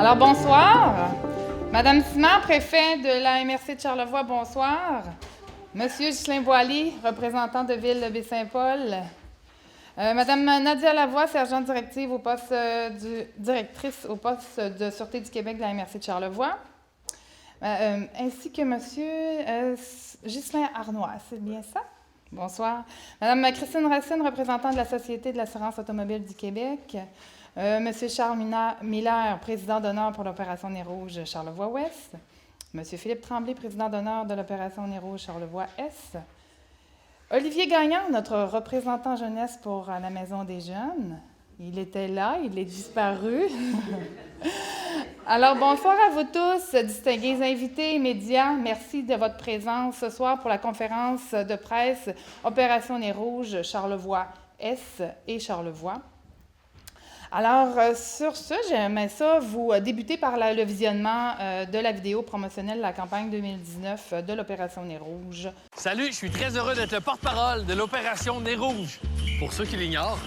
Alors, bonsoir. Madame Simard, préfet de la MRC de Charlevoix, bonsoir. Monsieur Ghislain Boily, représentant de Ville de Baie-Saint-Paul. Madame Nadia Lavoie, sergente directrice au poste de Sûreté du Québec de la MRC de Charlevoix. Ainsi que Monsieur Ghislain Arnois, c'est bien ça? Bonsoir. Madame Christine Racine, représentante de la Société de l'assurance automobile du Québec. Monsieur Charles Miller, président d'honneur pour l'opération Nez Rouge Charlevoix-Ouest. Monsieur Philippe Tremblay, président d'honneur de l'opération Nez Rouge Charlevoix-Est. Olivier Gagnon, notre représentant jeunesse pour la Maison des Jeunes. Il était là, il est disparu. Alors, bonsoir à vous tous, distingués invités, médias. Merci de votre présence ce soir pour la conférence de presse Opération Nez Rouge Charlevoix-Est et Charlevoix. Alors, sur ce, j'aimerais ça vous débuter par le visionnement de la vidéo promotionnelle de la campagne 2019 de l'Opération Nez Rouge. Salut, je suis très heureux d'être le porte-parole de l'Opération Nez Rouge. Pour ceux qui l'ignorent,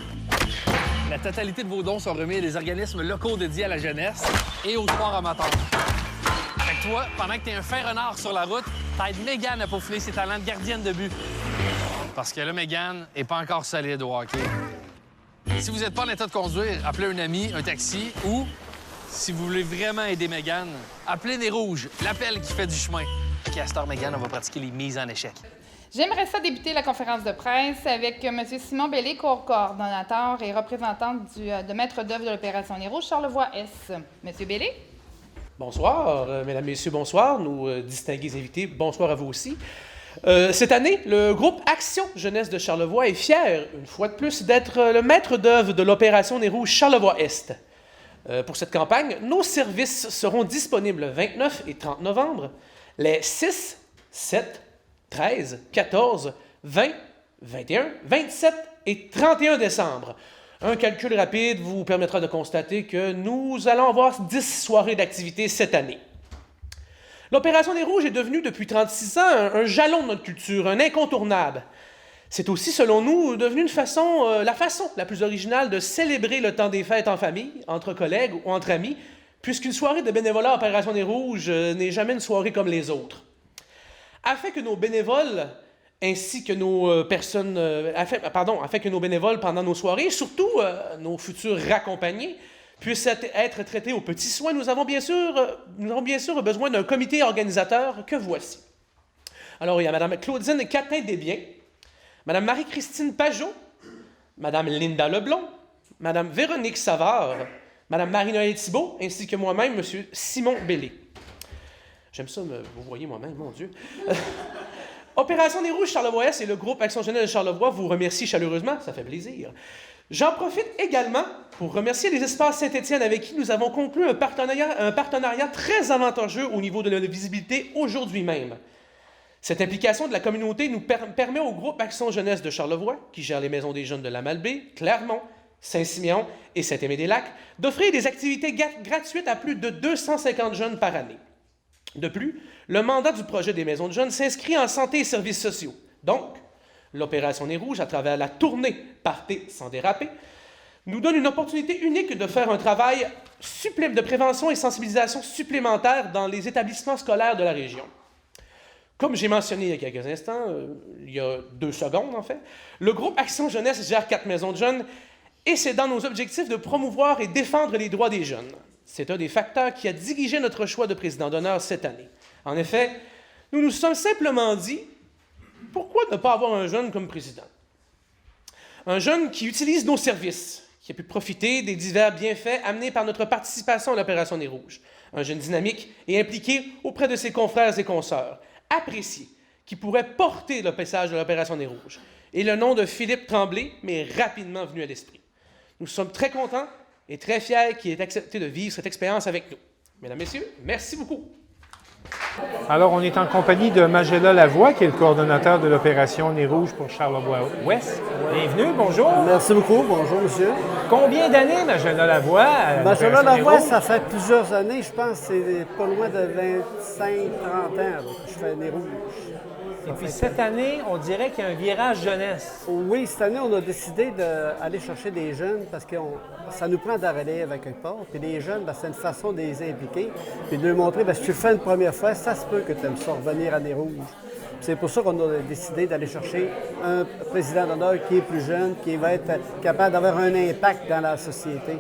la totalité de vos dons sont remis à des organismes locaux dédiés à la jeunesse et au sport amateur. Fait que toi, pendant que t'es un fin renard sur la route, t'aides Mégane à peaufiner ses talents de gardienne de but. Parce que là, Mégane est pas encore solide au hockey. Si vous n'êtes pas en état de conduire, appelez un ami, un taxi, ou, si vous voulez vraiment aider Mégane, appelez Nez Rouge, l'appel qui fait du chemin. Puis à cette heure, Mégane, on va pratiquer les mises en échec. J'aimerais ça débuter la conférence de presse avec M. Simon Bellé, coordonnateur et représentant de maître d'œuvre de l'Opération Nez Rouge Charlevoix-Est. M. Bellé? Bonsoir, mesdames, messieurs, bonsoir. Nos distingués invités, bonsoir à vous aussi. Cette année, le groupe Action Jeunesse de Charlevoix est fier, une fois de plus, d'être le maître d'œuvre de l'Opération Nez Rouge Charlevoix-Est. Pour cette campagne, nos services seront disponibles le 29 et 30 novembre, les 6, 7, 13, 14, 20, 21, 27 et 31 décembre. Un calcul rapide vous permettra de constater que nous allons avoir 10 soirées d'activité cette année. L'Opération Nez Rouge est devenue depuis 36 ans un jalon de notre culture, un incontournable. C'est aussi, selon nous, devenu la façon la plus originale de célébrer le temps des fêtes en famille, entre collègues ou entre amis, puisqu'une soirée de bénévolat Opération Nez Rouge n'est jamais une soirée comme les autres. Afin que nos bénévoles, ainsi que afin que nos bénévoles pendant nos soirées, surtout nos futurs raccompagnés, puissent être traités aux petits soins, nous avons bien sûr besoin d'un comité organisateur que voici. Alors, il y a Mme Claudine Catin-Desbiens, Mme Marie-Christine Pajot, Mme Linda Leblond, Mme Véronique Savard, Mme Marie-Noëlle Thibault, ainsi que moi-même, M. Simon Bellé. J'aime ça, vous voyez moi-même, mon Dieu. Opération Nez Rouge Charlevoix-Est et le groupe Action Jeunesse de Charlevoix vous remercient chaleureusement, ça fait plaisir. J'en profite également pour remercier les Espaces Saint-Étienne avec qui nous avons conclu un partenariat très avantageux au niveau de notre visibilité aujourd'hui même. Cette implication de la communauté nous permet au groupe Action Jeunesse de Charlevoix, qui gère les maisons des jeunes de la Malbaie, Clermont, Saint-Siméon et Saint-Aimé-des-Lacs, d'offrir des activités gratuites à plus de 250 jeunes par année. De plus, le mandat du projet des maisons de jeunes s'inscrit en santé et services sociaux. Donc, l'Opération Nez Rouge, à travers la tournée Partez sans déraper, nous donne une opportunité unique de faire un travail de prévention et sensibilisation supplémentaire dans les établissements scolaires de la région. Comme j'ai mentionné il y a quelques instants, il y a 2 secondes en fait, le groupe Action Jeunesse gère 4 maisons de jeunes et c'est dans nos objectifs de promouvoir et défendre les droits des jeunes. C'est un des facteurs qui a dirigé notre choix de président d'honneur cette année. En effet, nous nous sommes simplement dit « Pourquoi ne pas avoir un jeune comme président? » Un jeune qui utilise nos services, qui a pu profiter des divers bienfaits amenés par notre participation à l'Opération Nez Rouge. Un jeune dynamique et impliqué auprès de ses confrères et consoeurs, apprécié, qui pourrait porter le message de l'Opération Nez Rouge. Et le nom de Philippe Tremblay m'est rapidement venu à l'esprit. Nous sommes très contents et très fiers qu'il ait accepté de vivre cette expérience avec nous. Mesdames, Messieurs, merci beaucoup. Alors, on est en compagnie de Magella Lavoie, qui est le coordonnateur de l'Opération Nez Rouge pour Charlevoix-Ouest. Bienvenue, bonjour. Merci beaucoup, bonjour monsieur. Combien d'années, Magella Lavoie? Magella Lavoie, ça fait plusieurs années, je pense que c'est pas loin de 25-30 ans que je fais Nez Rouge. Et puis cette année, on dirait qu'il y a un virage jeunesse. Oui, cette année, on a décidé d'aller chercher des jeunes parce que ça nous prend de la relève à quelque part. Puis les jeunes, ben, c'est une façon de les impliquer puis de leur montrer, ben, si tu le fais une première fois, ça se peut que tu aimes ça revenir à Nez Rouge. C'est pour ça qu'on a décidé d'aller chercher un président d'honneur qui est plus jeune, qui va être capable d'avoir un impact dans la société.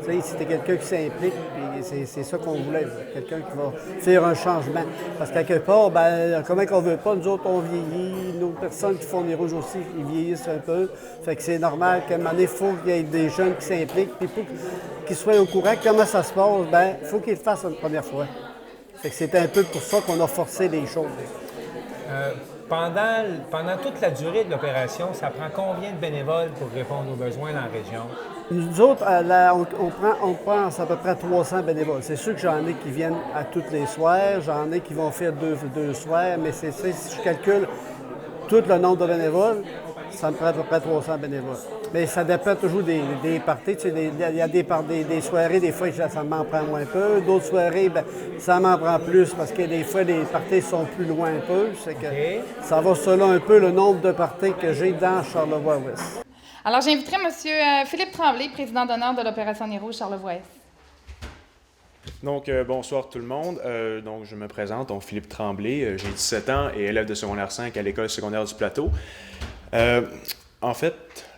Tu sais, c'était quelqu'un qui s'implique, puis c'est ça qu'on voulait, quelqu'un qui va faire un changement. Parce qu'à quelque part, ben, comment qu'on veut pas, nous autres, on vieillit, nos personnes qui font Nez Rouge aussi, ils vieillissent un peu. Fait que c'est normal qu'à un moment donné, il faut qu'il y ait des jeunes qui s'impliquent, puis pour qu'ils soient au courant comment ça se passe, ben, il faut qu'ils le fassent une première fois. Fait que c'était un peu pour ça qu'on a forcé les choses. Pendant toute la durée de l'opération, ça prend combien de bénévoles pour répondre aux besoins dans la région? Nous autres, on prend à peu près 300 bénévoles. C'est sûr que j'en ai qui viennent à tous les soirs, j'en ai qui vont faire deux soirs, mais si je calcule tout le nombre de bénévoles, ça me prend à peu près 300 bénévoles. Mais ça dépend toujours des parties. Tu sais, il y a des soirées, des fois, ça m'en prend moins un peu. D'autres soirées, bien, ça m'en prend plus parce que des fois, les parties sont plus loin un peu. C'est que ça va selon un peu le nombre de parties que j'ai dans Charlevoix-Ouest. Alors, j'inviterai M. Philippe Tremblay, président d'honneur de l'opération Nez Rouge Charlevoix-Est. Donc, bonsoir tout le monde. Donc, je me présente, donc Philippe Tremblay. J'ai 17 ans et élève de secondaire 5 à l'école secondaire du Plateau. En fait,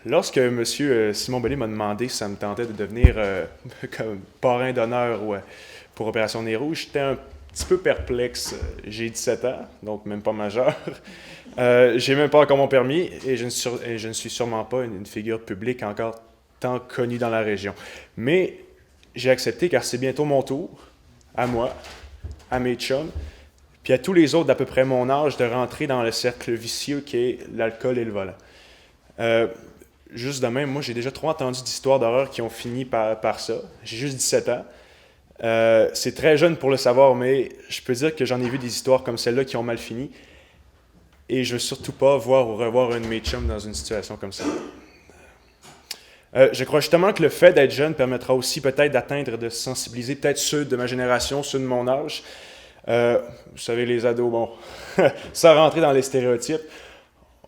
lorsque M. Simon Bellé m'a demandé si ça me tentait de devenir comme parrain d'honneur pour Opération Nez Rouge, j'étais un petit peu perplexe. J'ai 17 ans, donc même pas majeur. J'ai même pas encore mon permis et je ne suis sûrement pas une figure publique encore tant connue dans la région. Mais j'ai accepté car c'est bientôt mon tour, à moi, à mes chums, puis à tous les autres d'à peu près mon âge de rentrer dans le cercle vicieux qui est l'alcool et le volant. Juste de même, moi j'ai déjà trop entendu d'histoires d'horreur qui ont fini par ça. J'ai juste 17 ans. C'est très jeune pour le savoir, mais je peux dire que j'en ai vu des histoires comme celle-là qui ont mal fini. Et je veux surtout pas voir ou revoir un de mes chums dans une situation comme ça. Je crois justement que le fait d'être jeune permettra aussi peut-être d'atteindre, de sensibiliser peut-être ceux de ma génération, ceux de mon âge. Vous savez, les ados, bon, sans rentrer dans les stéréotypes,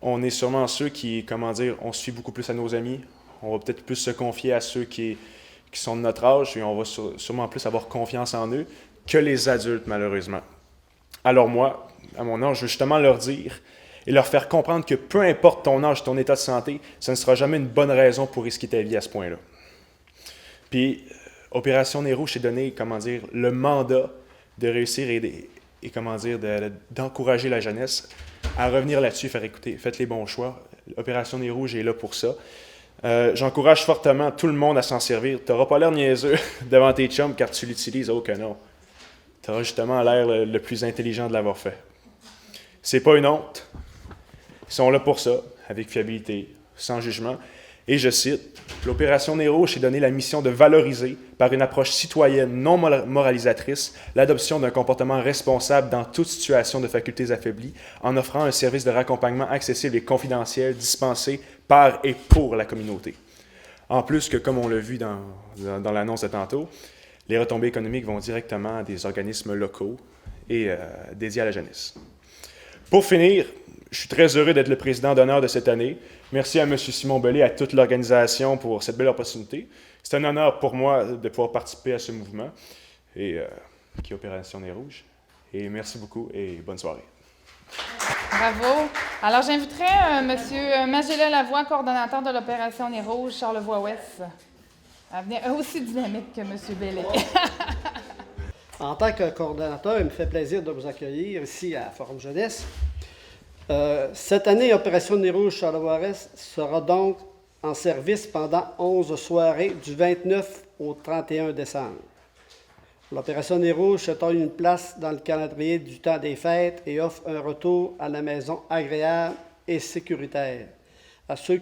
on est sûrement ceux qui, comment dire, on se fie beaucoup plus à nos amis. On va peut-être plus se confier à ceux qui sont de notre âge et on va sûrement plus avoir confiance en eux que les adultes, malheureusement. Alors moi, à mon âge, je veux justement leur dire et leur faire comprendre que peu importe ton âge, ton état de santé, ça ne sera jamais une bonne raison pour risquer ta vie à ce point-là. Puis, Opération Nez Rouge s'est donné, comment dire, le mandat de réussir et comment dire, d'encourager la jeunesse à revenir là-dessus, faire écouter, faites les bons choix. Opération Nez Rouge est là pour ça. J'encourage fortement tout le monde à s'en servir. Tu n'auras pas l'air niaiseux devant tes chums car tu l'utilises, oh que non. Tu auras justement l'air le plus intelligent de l'avoir fait. C'est pas une honte. Ils sont là pour ça, avec fiabilité, sans jugement. Et je cite, « L'opération Nez Rouge s'est donné la mission de valoriser, par une approche citoyenne non moralisatrice, l'adoption d'un comportement responsable dans toute situation de facultés affaiblies, en offrant un service de raccompagnement accessible et confidentiel dispensé par et pour la communauté. » En plus que, comme on l'a vu dans l'annonce de tantôt, les retombées économiques vont directement à des organismes locaux et dédiés à la jeunesse. Pour finir, je suis très heureux d'être le président d'honneur de cette année. Merci à M. Simon Bellé et à toute l'organisation pour cette belle opportunité. C'est un honneur pour moi de pouvoir participer à ce mouvement qui est Opération Nez Rouge. Et merci beaucoup et bonne soirée. Bravo. Alors, j'inviterai M. Magella Lavoie, coordonnateur de l'opération Nez Rouge Charlevoix-Ouest, à venir aussi dynamique que M. Bellé. En tant que coordonnateur, il me fait plaisir de vous accueillir ici à Forum Jeunesse. Cette année, Opération Nez Rouge Charlevoix-Est sera donc en service pendant 11 soirées du 29 au 31 décembre. L'Opération Nez Rouge se taille une place dans le calendrier du temps des fêtes et offre un retour à la maison agréable et sécuritaire à ceux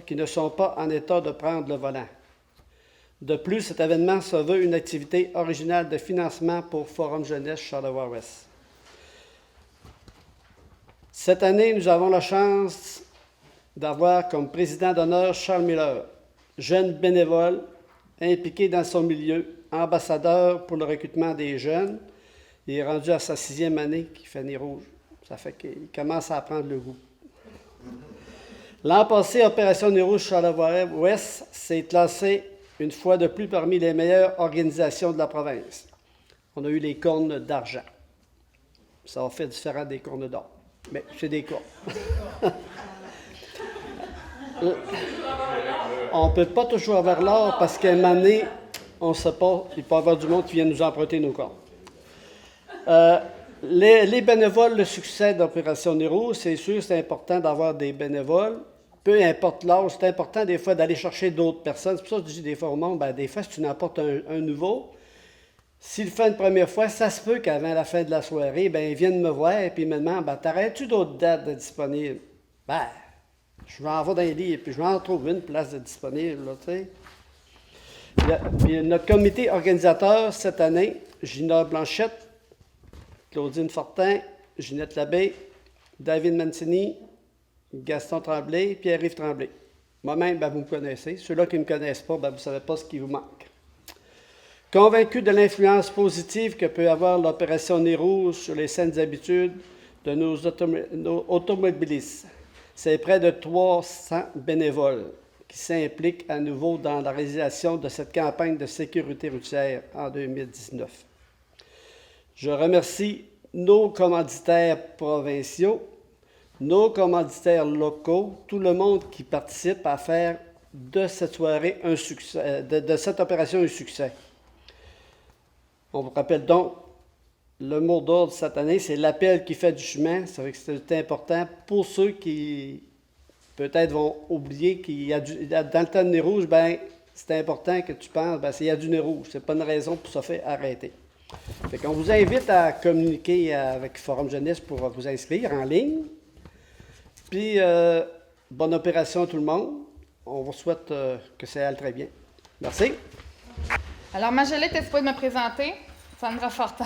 qui ne sont pas en état de prendre le volant. De plus, cet événement se veut une activité originale de financement pour Forum Jeunesse Charlevoix-Ouest. Cette année, nous avons la chance d'avoir comme président d'honneur Charles Miller, jeune bénévole impliqué dans son milieu, ambassadeur pour le recrutement des jeunes. Il est rendu à sa 6e année qu'il fait Nez Rouge. Ça fait qu'ils commencent à prendre le goût. L'an passé, Opération Nez Rouge Charlevoix-Ouest s'est classée une fois de plus parmi les meilleures organisations de la province. On a eu les cornes d'argent. Ça a fait différent des cornes d'or, mais c'est des cornes. On ne peut pas toujours avoir l'or parce qu'à un moment donné, on ne sait pas, il peut y avoir du monde qui vient nous emprunter nos cornes. Les bénévoles, le succès d'Opération Nez Rouge, c'est sûr, c'est important d'avoir des bénévoles. Peu importe l'âge, c'est important des fois d'aller chercher d'autres personnes. C'est pour ça que je dis des fois au monde, des fois, si tu n'apportes un nouveau, s'il le fait une première fois, ça se peut qu'avant la fin de la soirée, ils viennent me voir et puis ils me demandent, t'arrêtes-tu d'autres dates de disponibles? Je m'en vais dans les livres, puis je m'en trouve une place de disponible, là, tu sais. Puis notre comité organisateur cette année, Gina Blanchette, Claudine Fortin, Ginette Labbé, David Mancini, Gaston Tremblay, Pierre-Yves Tremblay. Moi-même, vous me connaissez. Ceux-là qui ne me connaissent pas, vous ne savez pas ce qui vous manque. Convaincu de l'influence positive que peut avoir l'Opération Nez Rouge sur les saines habitudes de nos automobilistes, c'est près de 300 bénévoles qui s'impliquent à nouveau dans la réalisation de cette campagne de sécurité routière en 2019. Je remercie nos commanditaires provinciaux, nos commanditaires locaux, tout le monde qui participe à faire de cette soirée un succès, de cette opération un succès. On vous rappelle donc, le mot d'ordre cette année, c'est l'appel qui fait du chemin. Ça fait que c'est important pour ceux qui peut-être vont oublier qu'il y a dans le temps de Nez Rouge, c'est important que tu penses, il y a du Nez Rouge. C'est pas une raison pour se faire arrêter. Fait qu'on vous invite à communiquer avec Forum Jeunesse pour vous inscrire en ligne. Puis, bonne opération à tout le monde. On vous souhaite que ça aille très bien. Merci. Alors, Magellette, est-ce que tu peux me présenter? Sandra Fortin.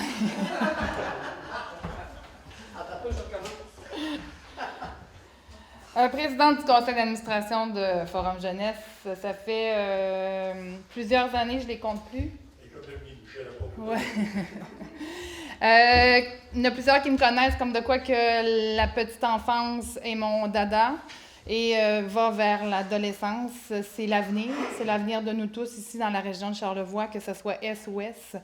Présidente du conseil d'administration de Forum Jeunesse. Ça fait plusieurs années, je ne les compte plus. Ouais. Il y en a plusieurs qui me connaissent comme de quoi que la petite enfance est mon dada et va vers l'adolescence. C'est l'avenir de nous tous ici dans la région de Charlevoix, que ce soit Est ou Ouest.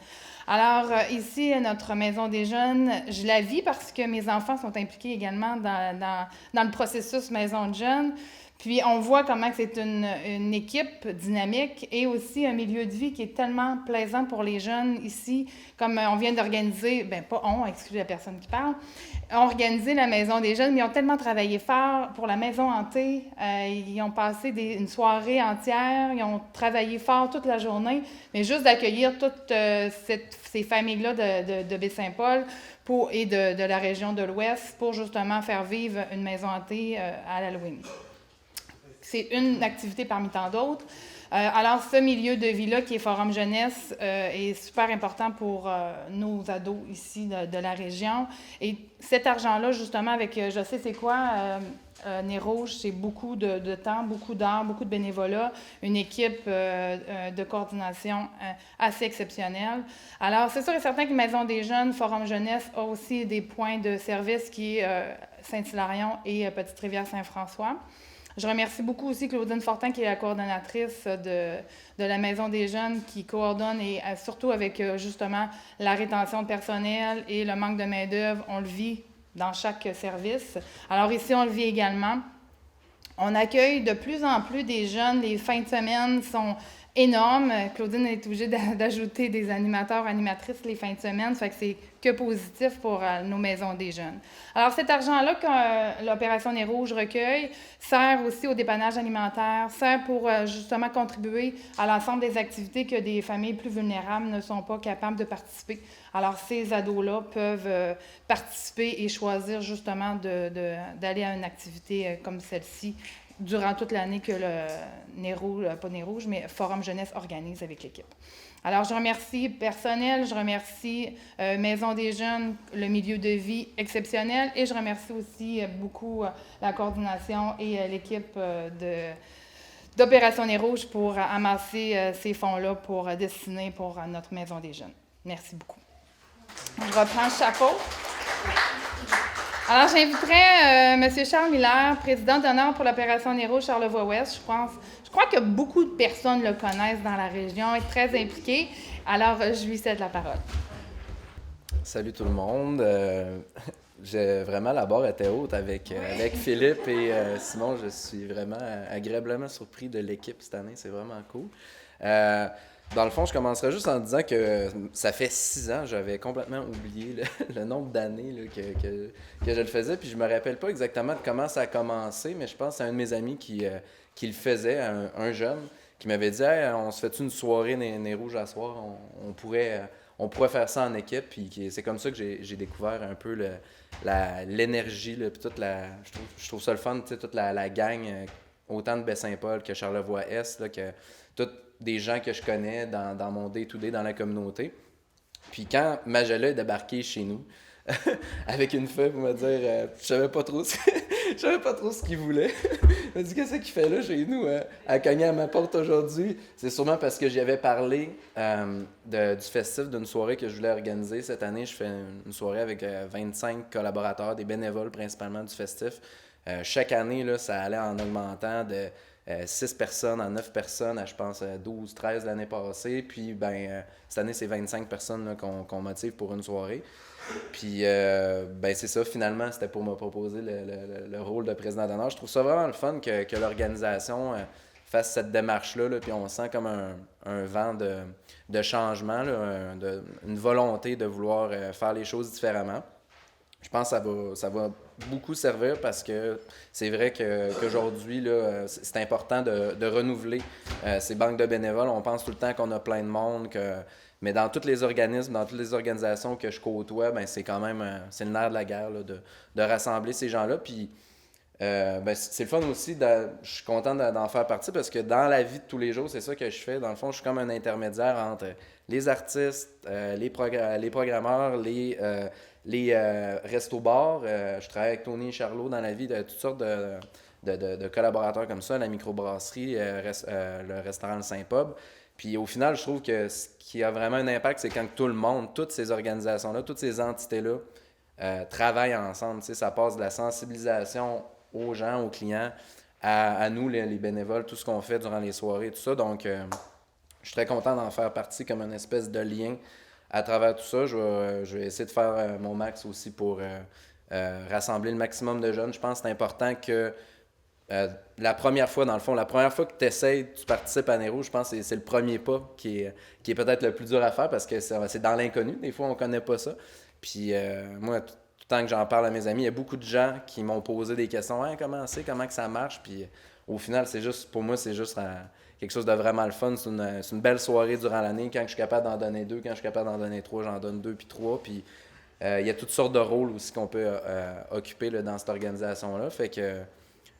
Alors, ici, notre maison des jeunes, je la vis parce que mes enfants sont impliqués également dans le processus maison de jeunes. Puis, on voit comment c'est une équipe dynamique et aussi un milieu de vie qui est tellement plaisant pour les jeunes ici, comme on vient d'organiser, pas on, excusez la personne qui parle, ont organisé la Maison des jeunes, mais ils ont tellement travaillé fort pour la maison hantée. Ils ont passé une soirée entière, ils ont travaillé fort toute la journée, mais juste d'accueillir toutes ces familles-là de Baie-Saint-Paul et de la région de l'Ouest pour justement faire vivre une maison hantée à l'Halloween. C'est une activité parmi tant d'autres. Alors, ce milieu de vie-là, qui est Forum Jeunesse, est super important pour nos ados ici de la région. Et cet argent-là, justement, avec, je sais c'est quoi, Nez Rouge, c'est beaucoup de temps, beaucoup d'heures, beaucoup de bénévolat, une équipe de coordination assez exceptionnelle. Alors, c'est sûr et certain que Maison des jeunes, Forum Jeunesse a aussi des points de service qui est Saint-Hilarion et Petite-Rivière-Saint-François. Je remercie beaucoup aussi Claudine Fortin, qui est la coordonnatrice de la Maison des jeunes, qui coordonne et surtout avec justement la rétention de personnel et le manque de main-d'œuvre, on le vit dans chaque service. Alors ici, on le vit également. On accueille de plus en plus des jeunes. Les fins de semaine sont énormes. Claudine est obligée d'ajouter des animateurs, animatrices les fins de semaine. Ça fait que c'est que positif pour nos maisons des jeunes. Alors, cet argent-là que l'Opération Nez Rouge recueille sert aussi au dépannage alimentaire, sert pour justement contribuer à l'ensemble des activités que des familles plus vulnérables ne sont pas capables de participer. Alors, ces ados-là peuvent participer et choisir justement d'aller à une activité comme celle-ci durant toute l'année que le Nez Rouge, pas Nez Rouge, mais Forum Jeunesse organise avec l'équipe. Alors, je remercie personnel, je remercie Maison des jeunes, le milieu de vie exceptionnel, et je remercie aussi beaucoup la coordination et l'équipe d'Opération Nez Rouge pour amasser ces fonds-là pour destiner pour notre Maison des jeunes. Merci beaucoup. Je reprends le chapeau. Alors, j'inviterais M. Charles Miller, président d'honneur pour l'opération Nez Rouge Charlevoix-Ouest. Je crois que beaucoup de personnes le connaissent dans la région, est très impliqué. Alors, je lui cède la parole. Salut tout le monde. Vraiment, la barre était haute avec Philippe et Simon. Je suis vraiment agréablement surpris de l'équipe cette année. C'est vraiment cool. Dans le fond, je commencerai juste en disant que ça fait 6 ans, j'avais complètement oublié le nombre d'années là, que je le faisais. Puis je me rappelle pas exactement de comment ça a commencé, mais je pense que c'est un de mes amis qui le faisait, un jeune, qui m'avait dit hey, on se fait une soirée Nez Rouge à soir, on pourrait faire ça en équipe. Puis c'est comme ça que j'ai découvert un peu l'énergie, puis toute je trouve ça le fun, toute la gang, autant de Baie-Saint-Paul que Charlevoix-Est, là, que toutes des gens que je connais dans mon day-to-day dans la communauté. Puis quand Magella est débarqué chez nous, avec une feuille pour me dire je savais pas trop ce qu'il voulait. Il m'a dit qu'est-ce qu'il fait là chez nous à cogner à ma porte aujourd'hui. C'est sûrement parce que j'y avais parlé du festif d'une soirée que je voulais organiser cette année. Je fais une soirée avec 25 collaborateurs, des bénévoles principalement du festif. Chaque année là, ça allait en augmentant de 6 personnes à 9 personnes à, je pense, 12, 13 l'année passée. Puis, cette année, c'est 25 personnes là, qu'on motive pour une soirée. Puis, c'est ça, finalement, c'était pour me proposer le rôle de président d'honneur. Je trouve ça vraiment le fun que l'organisation fasse cette démarche-là, là, puis on sent comme un vent de changement, là, une volonté de vouloir faire les choses différemment. Je pense que ça va beaucoup servir parce que c'est vrai qu'aujourd'hui, là, c'est important de renouveler ces banques de bénévoles. On pense tout le temps qu'on a plein de monde, mais dans tous les organismes, dans toutes les organisations que je côtoie, c'est quand même c'est le nerf de la guerre là, de rassembler ces gens-là. Puis c'est le fun aussi, je suis content d'en faire partie parce que dans la vie de tous les jours, c'est ça que je fais. Dans le fond, je suis comme un intermédiaire entre les artistes, les programmeurs, les restos-bars. Je travaille avec Tony et Charlot dans la vie de toutes sortes de collaborateurs comme ça, la microbrasserie, le restaurant Le Saint-Pub. Puis au final, je trouve que ce qui a vraiment un impact, c'est quand tout le monde, toutes ces organisations-là, toutes ces entités-là travaillent ensemble. Tu sais, ça passe de la sensibilisation aux gens, aux clients, à nous, les bénévoles, tout ce qu'on fait durant les soirées, tout ça. Donc, je suis très content d'en faire partie comme une espèce de lien à travers tout ça. Je vais essayer de faire mon max aussi pour rassembler le maximum de jeunes. Je pense que c'est important que la première fois que tu participes à Nez Rouge, je pense que c'est le premier pas qui est peut-être le plus dur à faire parce que c'est dans l'inconnu. Des fois, on ne connaît pas ça. Puis moi, tout le temps que j'en parle à mes amis, il y a beaucoup de gens qui m'ont posé des questions. Hey, comment que ça marche? Puis au final, pour moi, c'est juste quelque chose de vraiment le fun. C'est une belle soirée durant l'année. Quand je suis capable d'en donner 2, quand je suis capable d'en donner 3, j'en donne 2 puis 3. Puis il y a toutes sortes de rôles aussi qu'on peut occuper là, dans cette organisation-là. Fait que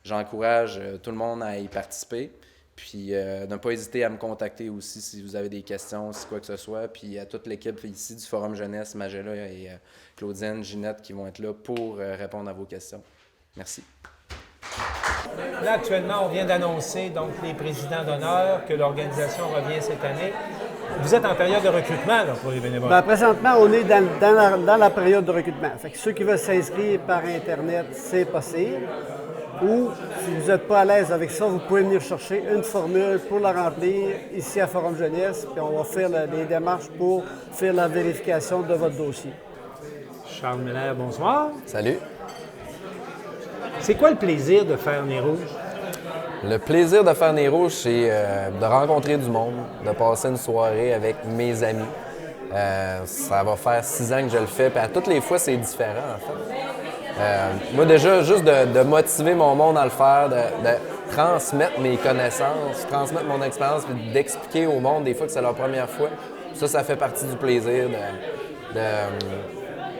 j'encourage tout le monde à y participer. Puis ne pas hésiter à me contacter aussi si vous avez des questions, si quoi que ce soit. Puis à toute l'équipe ici du Forum Jeunesse, Magella et Claudine, Ginette qui vont être là pour répondre à vos questions. Merci. Là, actuellement, on vient d'annoncer donc les présidents d'honneur, que l'organisation revient cette année. Vous êtes en période de recrutement là, pour les bénévoles? Présentement, on est dans la période de recrutement. Fait que ceux qui veulent s'inscrire par Internet, c'est possible. Ou, si vous n'êtes pas à l'aise avec ça, vous pouvez venir chercher une formule pour la remplir ici à Forum Jeunesse, puis on va faire les démarches pour faire la vérification de votre dossier. Charles Miller, bonsoir. Salut. C'est quoi le plaisir de faire Nez Rouge? Le plaisir de faire Nez Rouge, c'est de rencontrer du monde, de passer une soirée avec mes amis. Ça va faire 6 ans que je le fais, puis à toutes les fois, c'est différent, en fait. Moi, déjà, juste de motiver mon monde à le faire, de transmettre mes connaissances, transmettre mon expérience, puis d'expliquer au monde des fois que c'est leur première fois, ça fait partie du plaisir.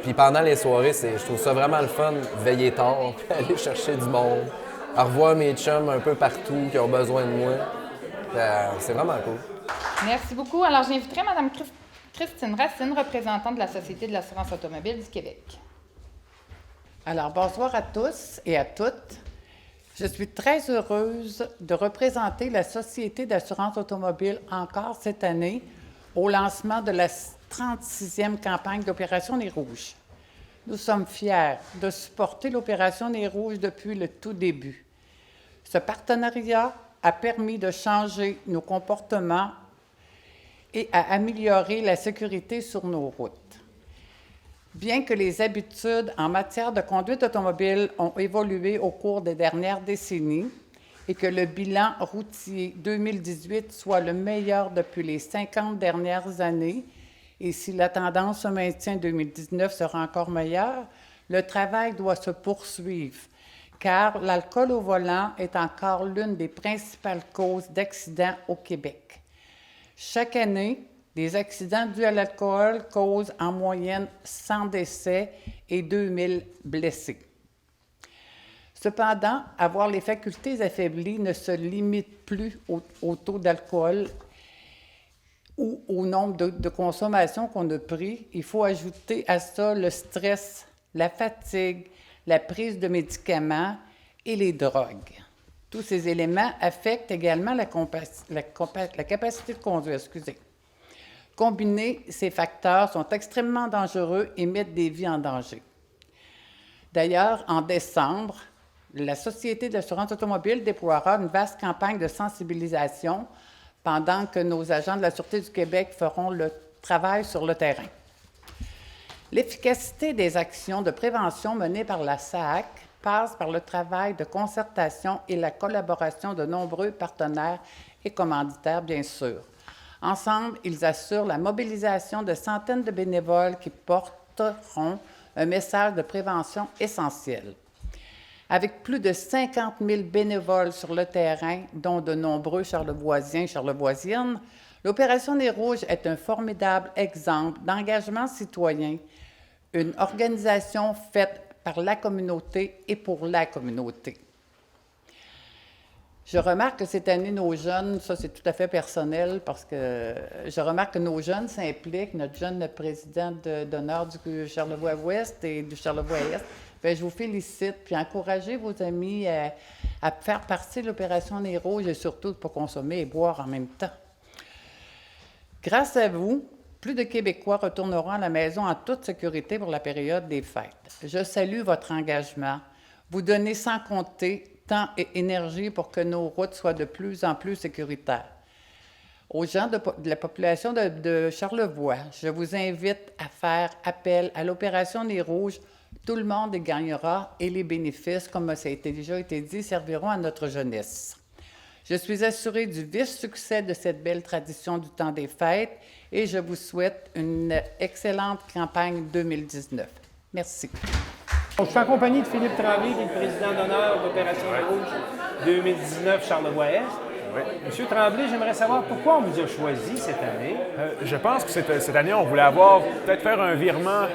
Puis pendant les soirées, je trouve ça vraiment le fun, veiller tard, puis aller chercher du monde, à revoir mes chums un peu partout qui ont besoin de moi. C'est vraiment cool. Merci beaucoup. Alors, j'inviterai Mme Christine Racine, représentante de la Société de l'assurance automobile du Québec. Alors, bonsoir à tous et à toutes. Je suis très heureuse de représenter la Société d'assurance automobile encore cette année au lancement de la 36e campagne d'Opération Nez Rouge. Nous sommes fiers de supporter l'opération Nez Rouges depuis le tout début. Ce partenariat a permis de changer nos comportements et à améliorer la sécurité sur nos routes. Bien que les habitudes en matière de conduite automobile ont évolué au cours des dernières décennies et que le bilan routier 2018 soit le meilleur depuis les 50 dernières années, et si la tendance se maintient, 2019 sera encore meilleur, le travail doit se poursuivre, car l'alcool au volant est encore l'une des principales causes d'accidents au Québec. Chaque année, les accidents dus à l'alcool causent en moyenne 100 décès et 2000 blessés. Cependant, avoir les facultés affaiblies ne se limite plus au taux d'alcool ou au nombre de consommations qu'on a pris. Il faut ajouter à ça le stress, la fatigue, la prise de médicaments et les drogues. Tous ces éléments affectent également la capacité de conduire. Combinés, ces facteurs sont extrêmement dangereux et mettent des vies en danger. D'ailleurs, en décembre, la Société d'assurance automobile déploiera une vaste campagne de sensibilisation pendant que nos agents de la Sûreté du Québec feront le travail sur le terrain. L'efficacité des actions de prévention menées par la SAAC passe par le travail de concertation et la collaboration de nombreux partenaires et commanditaires, bien sûr. Ensemble, ils assurent la mobilisation de centaines de bénévoles qui porteront un message de prévention essentiel. Avec plus de 50 000 bénévoles sur le terrain, dont de nombreux charlevoisiens et charlevoisiennes, l'Opération Nez Rouges est un formidable exemple d'engagement citoyen, une organisation faite par la communauté et pour la communauté. Je remarque que cette année, nos jeunes, ça c'est tout à fait personnel parce que je remarque que nos jeunes s'impliquent, notre jeune président d'honneur du Charlevoix-Ouest et du Charlevoix-Est. Bien, je vous félicite, puis encouragez vos amis à faire partie de l'Opération Nez Rouges et surtout de ne pas consommer et boire en même temps. Grâce à vous, plus de Québécois retourneront à la maison en toute sécurité pour la période des fêtes. Je salue votre engagement. Vous donnez sans compter temps et énergie pour que nos routes soient de plus en plus sécuritaires. Aux gens de la population de Charlevoix, je vous invite à faire appel à l'Opération Nez Rouges. Tout le monde y gagnera et les bénéfices, comme ça a déjà été dit, serviront à notre jeunesse. Je suis assurée du vif succès de cette belle tradition du temps des fêtes et je vous souhaite une excellente campagne 2019. Merci. Donc, je suis en compagnie de Philippe Tremblay, qui est le président d'honneur d'Opération Nez Rouges 2019 Charlevoix-Est. Oui. Monsieur Tremblay, j'aimerais savoir pourquoi on vous a choisi cette année. Je pense que cette année, on voulait avoir, peut-être faire un virement,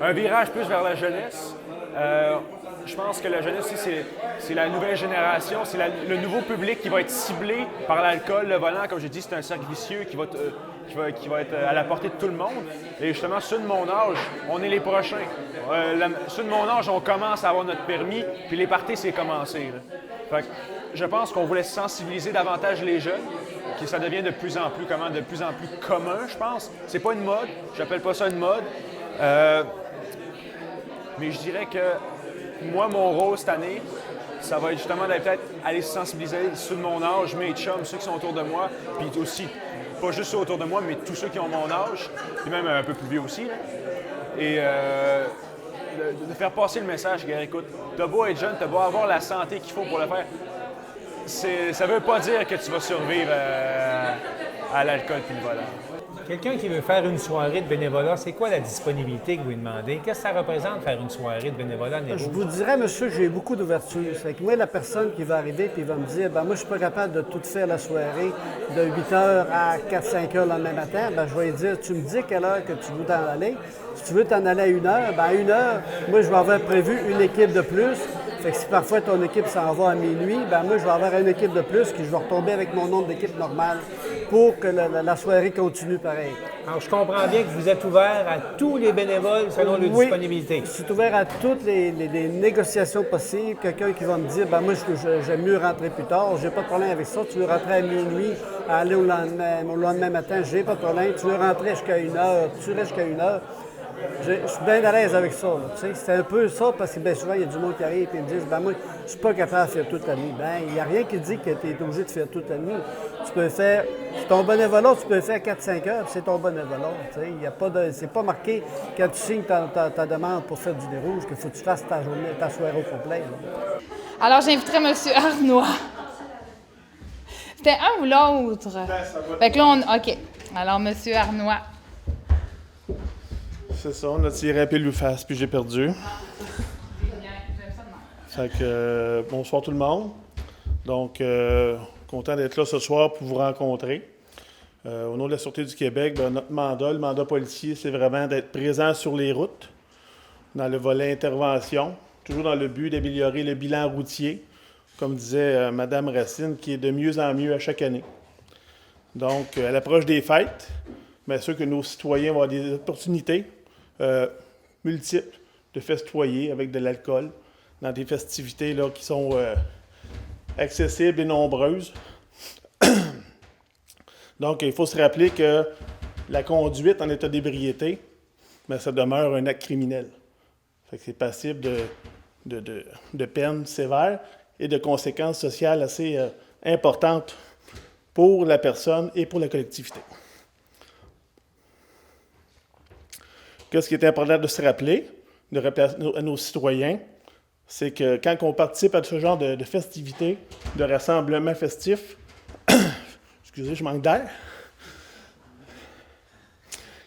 un virage plus vers la jeunesse. Je pense que la jeunesse, c'est la nouvelle génération, c'est le nouveau public qui va être ciblé par l'alcool, le volant. Comme j'ai dit, c'est un cercle vicieux qui va être à la portée de tout le monde. Et justement, ceux de mon âge, on est les prochains. Ceux de mon âge, on commence à avoir notre permis, puis les parties, c'est commencé. Fait que je pense qu'on voulait sensibiliser davantage les jeunes, que ça devient de plus en plus commun, je pense. C'est pas une mode, j'appelle pas ça une mode. Mais je dirais que moi, mon rôle cette année, ça va être justement d'aller peut-être aller sensibiliser ceux de mon âge, mes chums, ceux qui sont autour de moi, puis aussi, pas juste ceux autour de moi, mais tous ceux qui ont mon âge, puis même un peu plus vieux aussi. Là. Et de faire passer le message, gars, écoute, t'as beau être jeune, t'as beau avoir la santé qu'il faut pour le faire, ça veut pas dire que tu vas survivre à l'alcool puis le volant. Quelqu'un qui veut faire une soirée de bénévolat, c'est quoi la disponibilité que vous lui demandez? Qu'est-ce que ça représente faire une soirée de bénévolat à Nez Rouges? Je vous dirais, monsieur, j'ai beaucoup d'ouverture. C'est que moi, la personne qui va arriver et va me dire, ben moi, je suis pas capable de tout faire la soirée de 8h à 4-5h le lendemain matin, ben je vais lui dire, tu me dis quelle heure que tu veux t'en aller. Si tu veux t'en aller à 1h, ben à 1h, moi, je vais avoir prévu une équipe de plus. Fait que si parfois ton équipe s'en va à minuit, ben moi, je vais avoir une équipe de plus que je vais retomber avec mon nombre d'équipes normales pour que la soirée continue pareil. Alors, je comprends bien que vous êtes ouvert à tous les bénévoles selon leur disponibilité. Je suis ouvert à toutes les négociations possibles. Quelqu'un qui va me dire, ben moi, j'aime mieux rentrer plus tard, j'ai pas de problème avec ça. Tu veux rentrer à minuit, aller au lendemain matin, j'ai pas de problème. Tu veux rentrer jusqu'à 1h, tu restes jusqu'à 1h. je suis bien à l'aise avec ça. Là, tu sais. C'est un peu ça, parce que bien souvent, il y a du monde qui arrive et me disent, ben moi, je suis pas capable de faire toute la nuit. Ben, il n'y a rien qui dit que tu es obligé de faire toute la nuit. Tu peux faire, c'est ton bénévolat, tu peux faire 4-5 heures, puis c'est ton bénévolat. Tu sais. Il y a pas de, c'est pas marqué quand tu signes ta demande pour faire du nez rouge qu'il faut que tu fasses ta journée, ta soirée au complet. Là. Alors, j'inviterai M. Arnois. C'était un ou l'autre? Fait que là, OK. Alors, M. Arnois. C'est ça, on a tiré un pile ou face, puis j'ai perdu. Fait que, bonsoir tout le monde. Donc, content d'être là ce soir pour vous rencontrer. Au nom de la Sûreté du Québec, notre mandat, le mandat policier, c'est vraiment d'être présent sur les routes, dans le volet intervention, toujours dans le but d'améliorer le bilan routier, comme disait Mme Racine, qui est de mieux en mieux à chaque année. Donc, à l'approche des fêtes, bien sûr que nos citoyens vont avoir des opportunités multiples de festoyer avec de l'alcool dans des festivités là, qui sont accessibles et nombreuses. Donc, il faut se rappeler que la conduite en état d'ébriété, bien, ça demeure un acte criminel. Fait que c'est passible de peines sévères et de conséquences sociales assez importantes pour la personne et pour la collectivité. Qu'est-ce qui est important de se rappeler, à nos citoyens, c'est que quand on participe à ce genre de festivités, de rassemblements festifs, excusez, je manque d'air.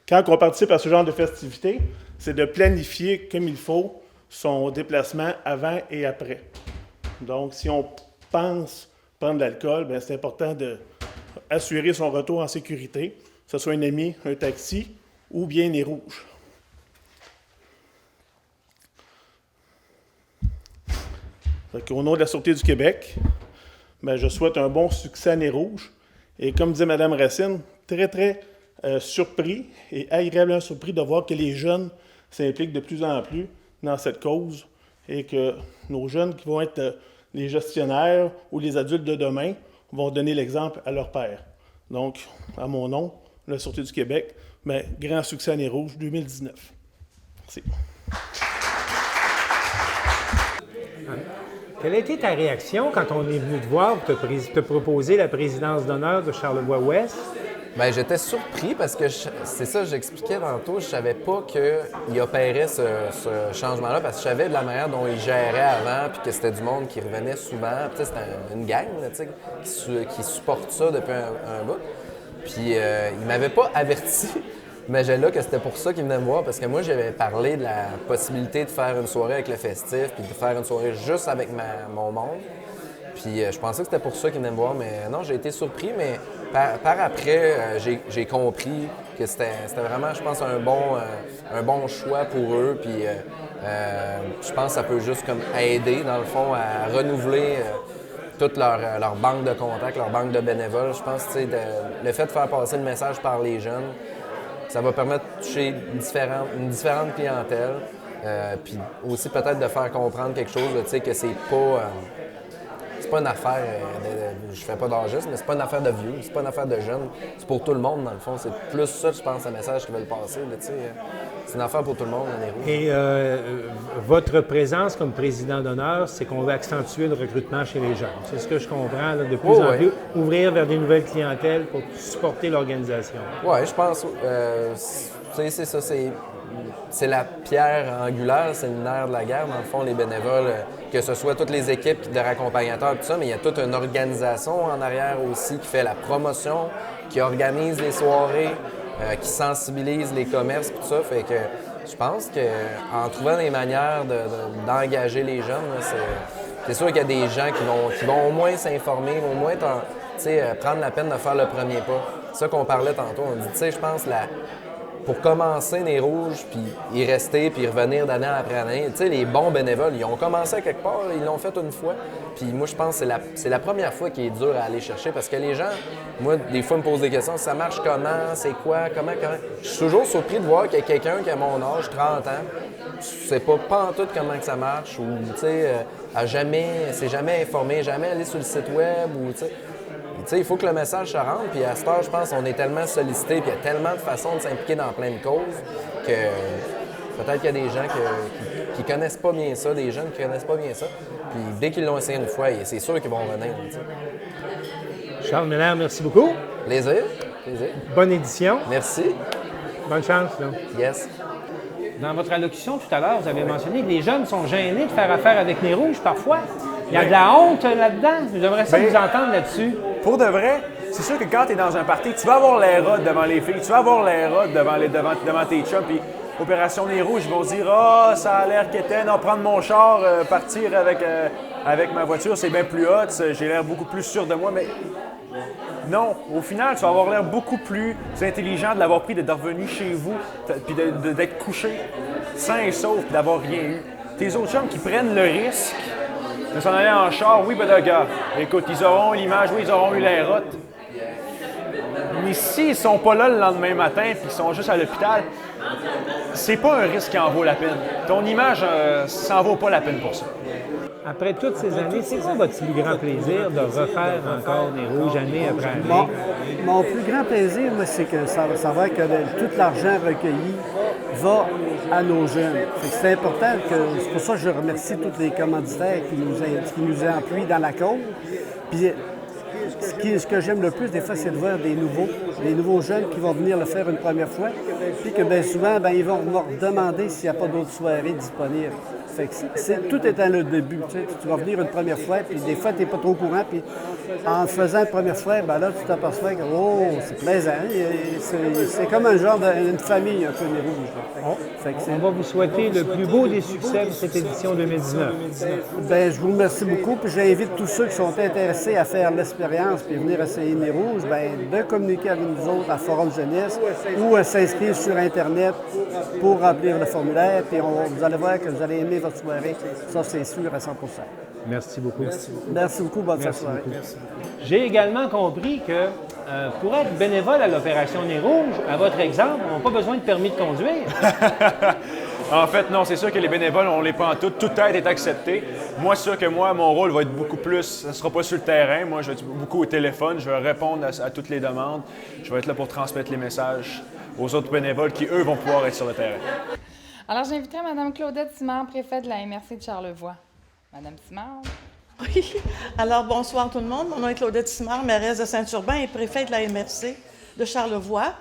Quand on participe à ce genre de festivités, c'est de planifier comme il faut son déplacement avant et après. Donc, si on pense prendre de l'alcool, bien, c'est important d'assurer son retour en sécurité, que ce soit un ami, un taxi ou bien les rouges. Au nom de la Sûreté du Québec, bien, je souhaite un bon succès à Nez Rouge. Et comme disait Mme Racine, très, très surpris et agréablement surpris de voir que les jeunes s'impliquent de plus en plus dans cette cause et que nos jeunes qui vont être les gestionnaires ou les adultes de demain vont donner l'exemple à leur père. Donc, à mon nom, la Sûreté du Québec, bien, grand succès à Nez Rouge 2019. Merci. Quelle a été ta réaction quand on est venu te voir pour te proposer la présidence d'honneur de Charlevoix-Ouest? Bien, j'étais surpris parce que c'est ça, j'expliquais tantôt, je savais pas qu'il opérait ce changement-là parce que je savais de la manière dont il gérait avant puis que c'était du monde qui revenait souvent. Puis, c'était une gang là, qui supporte ça depuis un bout. Puis il m'avait pas averti, mais j'ai là que c'était pour ça qu'il venait me voir parce que moi, j'avais parlé de la possibilité de faire une soirée avec le festif puis de faire une soirée juste avec mon monde. Puis je pensais que c'était pour ça qu'ils venaient me voir, mais non, j'ai été surpris, mais par après, j'ai compris que c'était vraiment, je pense, un bon choix pour eux. Puis je pense que ça peut juste comme aider, dans le fond, à renouveler toute leur banque de contacts, leur banque de bénévoles. Je pense que le fait de faire passer le message par les jeunes, ça va permettre de toucher une différente clientèle. Puis aussi peut-être de faire comprendre quelque chose, que c'est pas une affaire, je fais pas d'âgisme, mais c'est pas une affaire de vieux, c'est pas une affaire de jeunes. C'est pour tout le monde, dans le fond. C'est plus ça, je pense, le message qu'ils veulent passer. C'est une affaire pour tout le monde, Nez Rouge. Et votre présence comme président d'honneur, c'est qu'on veut accentuer le recrutement chez les jeunes. C'est ce que je comprends, là, de plus en plus, ouvrir vers des nouvelles clientèles pour supporter l'organisation. Oui, je pense. C'est ça, c'est la pierre angulaire, c'est le nerf de la guerre, dans le fond, les bénévoles, que ce soit toutes les équipes de raccompagnateurs, tout ça, mais il y a toute une organisation en arrière aussi qui fait la promotion, qui organise les soirées, qui sensibilise les commerces, tout ça. Fait que je pense qu'en trouvant des manières d'engager les jeunes, c'est sûr qu'il y a des gens qui vont au moins s'informer, au moins prendre la peine de faire le premier pas. C'est ça qu'on parlait tantôt. On dit, je pense, pour commencer Nez Rouge, puis y rester, puis revenir d'année après année. Les bons bénévoles, ils ont commencé à quelque part, ils l'ont fait une fois. Puis moi, je pense que c'est la première fois qui est dur à aller chercher parce que les gens, moi, des fois, me posent des questions. Ça marche comment? C'est quoi? Comment? Je suis toujours surpris de voir qu'il y a quelqu'un qui a mon âge, 30 ans, sait pas en tout comment que ça marche ou, s'est jamais informé, jamais allé sur le site web ou, il faut que le message se rende, puis à cette heure, je pense qu'on est tellement sollicité, puis il y a tellement de façons de s'impliquer dans plein de causes que Peut-être qu'il y a des gens qui connaissent pas bien ça, des jeunes qui connaissent pas bien ça. Puis dès qu'ils l'ont essayé une fois, c'est sûr qu'ils vont revenir. Charles Miller, merci beaucoup. Plaisir. Bonne édition. Merci. Bonne chance. Là. Yes. Dans votre allocution tout à l'heure, vous avez mentionné que les jeunes sont gênés de faire affaire avec Nez Rouge parfois. Il y a de la honte là-dedans. J'aimerais ça vous entendre là-dessus. Pour de vrai, c'est sûr que quand tu es dans un party, tu vas avoir l'air hot devant les filles, tu vas avoir l'air hot devant tes chums, puis Opération Nez Rouge, ils vont se dire « Ah, ça a l'air qu'étaine, prendre mon char, partir avec ma voiture, c'est bien plus hot, j'ai l'air beaucoup plus sûr de moi. » Mais non, au final, tu vas avoir l'air beaucoup plus intelligent de l'avoir pris, d'être revenu chez vous, puis d'être couché sain et sauf, puis d'avoir rien eu. Tes autres chums qui prennent le risque de s'en aller en char, oui, ben d'accord. Écoute, ils auront l'image, oui, ils auront eu l'air hot. Mais s'ils sont pas là le lendemain matin puis qu'ils sont juste à l'hôpital, c'est pas un risque qui en vaut la peine. Ton image, ça en vaut pas la peine pour ça. Après toutes ces années, c'est quoi votre plus grand plaisir de refaire encore Nez Rouge année après année? Mon plus grand plaisir, moi, c'est que ça va que tout l'argent recueilli va à nos jeunes. C'est important, c'est pour ça que je remercie tous les commanditaires qui nous appuient dans la cause. Puis, ce que j'aime le plus, des fois, c'est de voir des nouveaux jeunes qui vont venir le faire une première fois, puis que bien souvent, ils vont me demander s'il n'y a pas d'autres soirées disponibles. Fait que tout est dans le début. Tu vas venir une première fois, puis des fois, tu n'es pas trop au courant, puis en faisant une première fois, là, tu t'aperçois que c'est plaisant. C'est comme un genre d'une famille un peu Nez Rouge. On va vous souhaiter le plus beau des succès de cette édition 2019. Bien, je vous remercie beaucoup, puis j'invite tous ceux qui sont intéressés à faire l'expérience puis venir essayer Nez Rouge, de communiquer avec nous autres à Forum Jeunesse ou à s'inscrire sur Internet pour remplir le formulaire, puis vous allez voir que vous allez aimer votre soirée. Ça, c'est sûr à 100%. Merci beaucoup. Merci beaucoup. Bonne soirée. J'ai également compris que pour être bénévole à l'Opération Nez Rouge, à votre exemple, on n'a pas besoin de permis de conduire. En fait, non, c'est sûr que les bénévoles, on les prend toutes. Toute aide est acceptée. Moi, c'est sûr que mon rôle va être beaucoup plus, ça ne sera pas sur le terrain. Moi, je vais être beaucoup au téléphone, je vais répondre à toutes les demandes. Je vais être là pour transmettre les messages aux autres bénévoles qui, eux, vont pouvoir être sur le terrain. Alors, j'inviterai Mme Claudette Simard, préfète de la MRC de Charlevoix. Madame Simard. Oui. Alors, bonsoir tout le monde. Mon nom est Claudette Simard, mairesse de Saint-Urbain et préfète de la MRC de Charlevoix.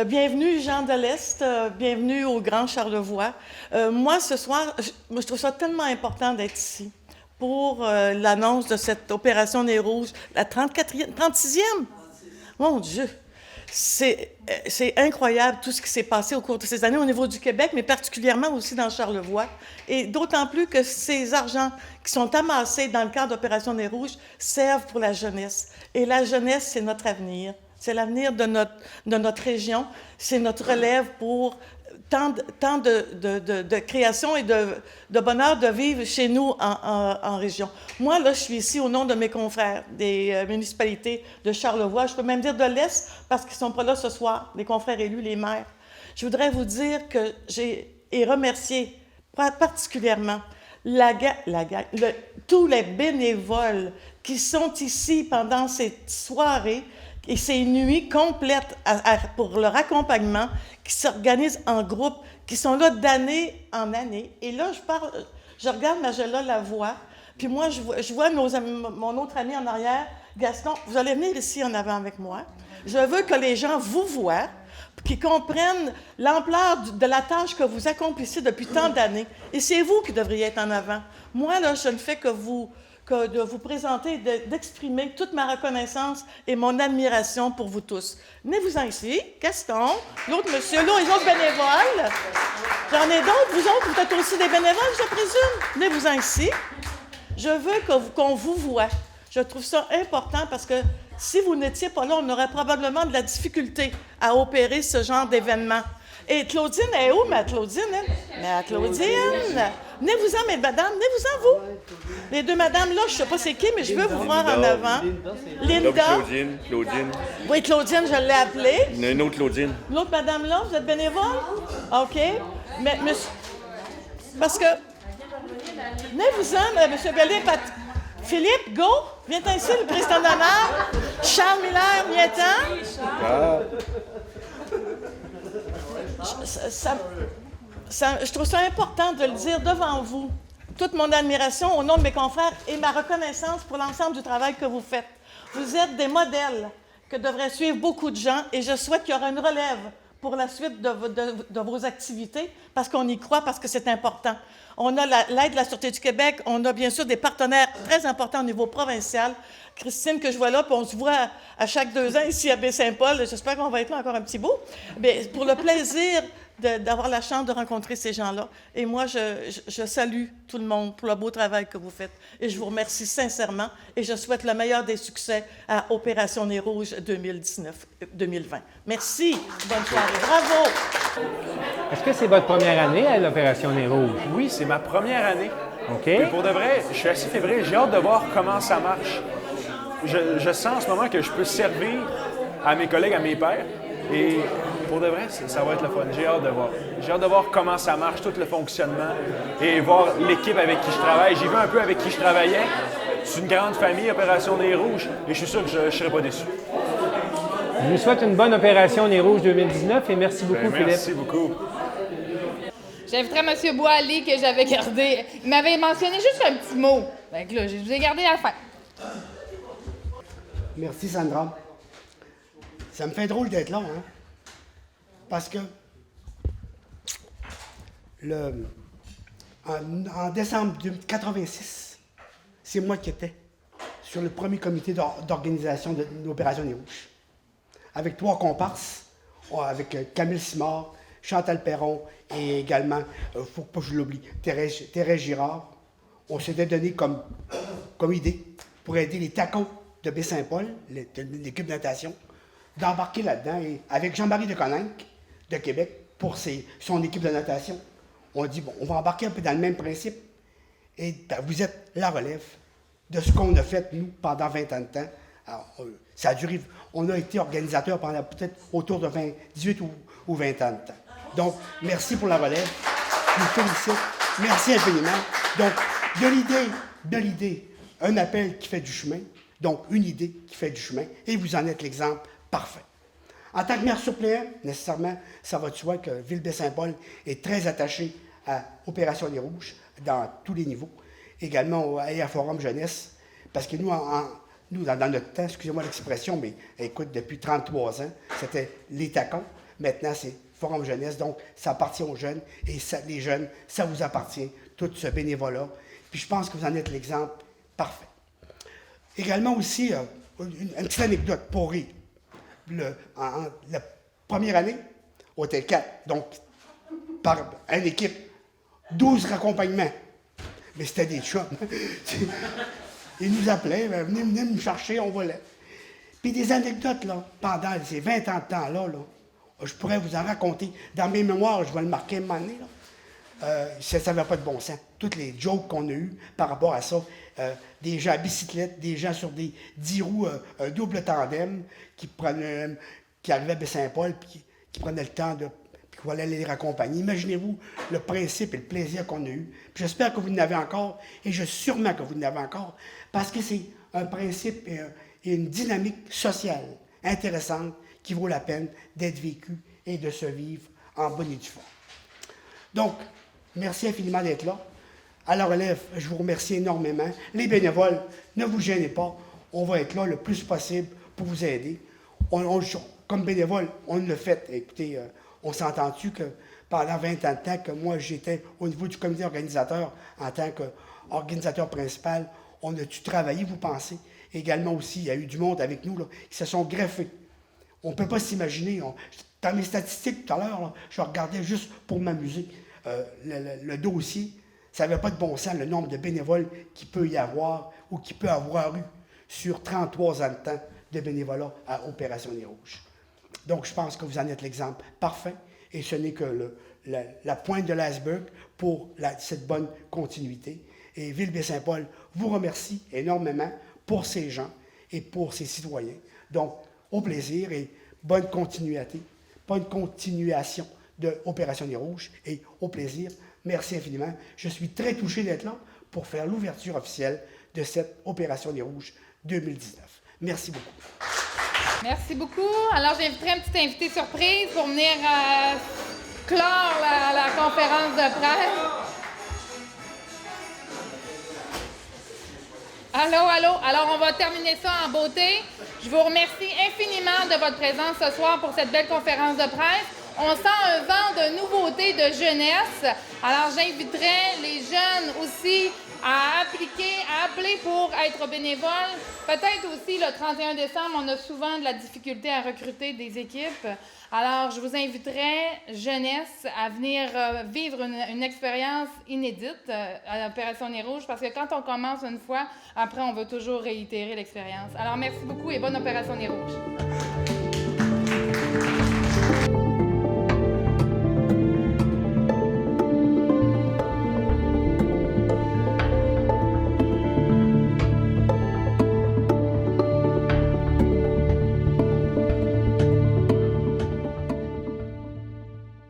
Bienvenue, Jean de l'Est. Bienvenue au Grand Charlevoix. Moi, ce soir, je trouve ça tellement important d'être ici pour l'annonce de cette opération Nez Rouge, la 36e. Mon Dieu! C'est incroyable tout ce qui s'est passé au cours de ces années au niveau du Québec, mais particulièrement aussi dans Charlevoix. Et d'autant plus que ces argents qui sont amassés dans le cadre d'Opération Nez Rouge servent pour la jeunesse. Et la jeunesse, c'est notre avenir. C'est l'avenir de notre région. C'est notre relève pour tant de création et de bonheur de vivre chez nous en région. Moi, là, je suis ici au nom de mes confrères des municipalités de Charlevoix. Je peux même dire de l'Est parce qu'ils ne sont pas là ce soir, les confrères élus, les maires. Je voudrais vous dire que et remercier particulièrement tous les bénévoles qui sont ici pendant cette soirée et ces nuits complètes pour leur accompagnement, qui s'organisent en groupe, qui sont là d'année en année. Et là, je regarde Magella Lavoie, puis moi, je vois mon autre ami en arrière, Gaston. Vous allez venir ici en avant avec moi. Je veux que les gens vous voient, qu'ils comprennent l'ampleur de la tâche que vous accomplissez depuis tant d'années. Et c'est vous qui devriez être en avant. Moi, là, je ne fais que de vous présenter, d'exprimer toute ma reconnaissance et mon admiration pour vous tous. Venez-vous-en ici, Gaston, l'autre monsieur, là, les autres bénévoles. J'en ai d'autres, vous autres, vous êtes aussi des bénévoles, je présume. Venez-vous-en ici. Je veux qu'on vous voie. Je trouve ça important parce que si vous n'étiez pas là, on aurait probablement de la difficulté à opérer ce genre d'événement. Et Claudine est où, ma Claudine? Ma Claudine! Venez-vous-en, mes madames, venez-vous-en, vous! Les deux madames, là, je ne sais pas c'est qui, mais je veux vous voir en avant. Linda. Claudine. Oui, Claudine, je l'ai appelée. Il y a une autre Claudine. L'autre madame, là, vous êtes bénévole? OK. Mais, monsieur... Parce que... Venez-vous-en, monsieur Bellet. Philippe, go! Viens ici, le président d'honneur. Charles Miller, viens-t'en. je trouve ça important de le dire devant vous. Toute mon admiration au nom de mes confrères et ma reconnaissance pour l'ensemble du travail que vous faites. Vous êtes des modèles que devraient suivre beaucoup de gens et je souhaite qu'il y aura une relève pour la suite de vos activités parce qu'on y croit, parce que c'est important. On a l'aide de la Sûreté du Québec, on a bien sûr des partenaires très importants au niveau provincial. Christine, que je vois là, puis on se voit à chaque 2 ans ici à Baie-Saint-Paul. J'espère qu'on va être là encore un petit bout. Mais pour le plaisir d'avoir la chance de rencontrer ces gens-là. Et moi, je salue tout le monde pour le beau travail que vous faites. Et je vous remercie sincèrement et je souhaite le meilleur des succès à Opération Nez Rouge 2019-2020. Merci. Bonne soirée. Bravo. Est-ce que c'est votre première année à l'Opération Nez Rouge? Oui, c'est ma première année. OK. Et pour de vrai, je suis assez fébrile. J'ai hâte de voir comment ça marche. Je sens en ce moment que je peux servir à mes collègues, à mes pairs. Et pour de vrai, ça va être le fun. J'ai hâte de voir. J'ai hâte de voir comment ça marche, tout le fonctionnement, et voir l'équipe avec qui je travaille. J'ai vu un peu avec qui je travaillais. C'est une grande famille, Opération Nez Rouge, et je suis sûr que je ne serai pas déçu. Je vous souhaite une bonne Opération Nez Rouge 2019 et merci beaucoup, Philippe. Merci beaucoup. J'inviterais M. Boily que j'avais gardé. Il m'avait mentionné juste un petit mot. Donc là, je vous ai gardé à la fin. Merci, Sandra. Ça me fait drôle d'être là, hein? Parce que en décembre 1986, c'est moi qui étais sur le premier comité d'organisation de l'Opération Nez Rouge. Avec 3 comparses, avec Camille Simard, Chantal Perron et également, il ne faut pas que je l'oublie, Thérèse Girard. On s'était donné comme idée pour aider les tacos de Baie-Saint-Paul, l'équipe de natation, d'embarquer là-dedans. Et avec Jean-Marie de Coninck, de Québec, pour son équipe de natation, on dit, bon, on va embarquer un peu dans le même principe. Et vous êtes la relève de ce qu'on a fait, nous, pendant 20 ans de temps. Alors, ça a duré, on a été organisateur pendant peut-être autour de 18 ou 20 ans de temps. Donc, merci pour la relève. Je vous félicite. Merci infiniment. Donc, de l'idée, un appel qui fait du chemin. Donc, une idée qui fait du chemin. Et vous en êtes l'exemple parfait. En tant que maire suppléant, nécessairement, ça va de soi que Ville-Baie-Saint-Paul est très attachée à Opération Nez Rouge dans tous les niveaux. Également à Forum Jeunesse. Parce que nous, dans notre temps, excusez-moi l'expression, mais écoute, depuis 33 ans, c'était les tacons. Maintenant, c'est Forum Jeunesse. Donc, ça appartient aux jeunes. Et les jeunes, ça vous appartient, tout ce bénévolat. Puis je pense que vous en êtes l'exemple parfait. Également aussi, une petite anecdote pour rire. La première année, au T4, donc par une équipe, 12 raccompagnements. Mais c'était des chums. Ils nous appelaient, venez nous chercher, on volait. Puis des anecdotes, là, pendant ces 20 ans de temps-là, je pourrais vous en raconter. Dans mes mémoires, je vais le marquer un moment donné, ça n'avait pas de bon sens. Toutes les jokes qu'on a eues par rapport à ça, des gens à bicyclette, des gens sur des 10 roues, un double tandem, qui arrivaient à Baie-Saint-Paul, puis qui prenaient le temps puis qu'on allait les raccompagner. Imaginez-vous le principe et le plaisir qu'on a eu. Puis j'espère que vous en avez encore, et je suis sûrement que vous en avez encore, parce que c'est un principe et une dynamique sociale intéressante qui vaut la peine d'être vécue et de se vivre en bonne et due forme. Donc, merci infiniment d'être là. À la relève, je vous remercie énormément. Les bénévoles, ne vous gênez pas. On va être là le plus possible pour vous aider. Comme bénévole, on le fait. Écoutez, on s'entend-tu que pendant 20 ans de temps que moi, j'étais au niveau du comité organisateur en tant qu'organisateur principal, on a-tu travaillé, vous pensez? Également aussi, il y a eu du monde avec nous là, qui se sont greffés. On ne peut pas s'imaginer. Dans mes statistiques tout à l'heure, je regardais juste pour m'amuser le dossier. Ça n'avait pas de bon sens, le nombre de bénévoles qu'il peut y avoir ou qu'il peut avoir eu sur 33 ans de temps de bénévolat à Opération Nez Rouge. Donc, je pense que vous en êtes l'exemple parfait et ce n'est que la pointe de l'iceberg pour cette bonne continuité. Et Ville-Baie-Saint-Paul vous remercie énormément pour ces gens et pour ces citoyens. Donc, au plaisir et bonne continuation de Opération Nez Rouge et au plaisir. Merci infiniment. Je suis très touché d'être là pour faire l'ouverture officielle de cette Opération Nez Rouge 2019. Merci beaucoup. Merci beaucoup. Alors, j'inviterai un petit invité surprise pour venir clore la conférence de presse. Allô, allô. Alors, on va terminer ça en beauté. Je vous remercie infiniment de votre présence ce soir pour cette belle conférence de presse. On sent un vent de nouveautés de jeunesse. Alors, j'inviterai les jeunes aussi à appeler pour être bénévoles. Peut-être aussi le 31 décembre, on a souvent de la difficulté à recruter des équipes. Alors, je vous inviterai, jeunesse, à venir vivre une expérience inédite à l'Opération Nez Rouge, parce que quand on commence une fois, après, on veut toujours réitérer l'expérience. Alors, merci beaucoup et bonne Opération Nez Rouge.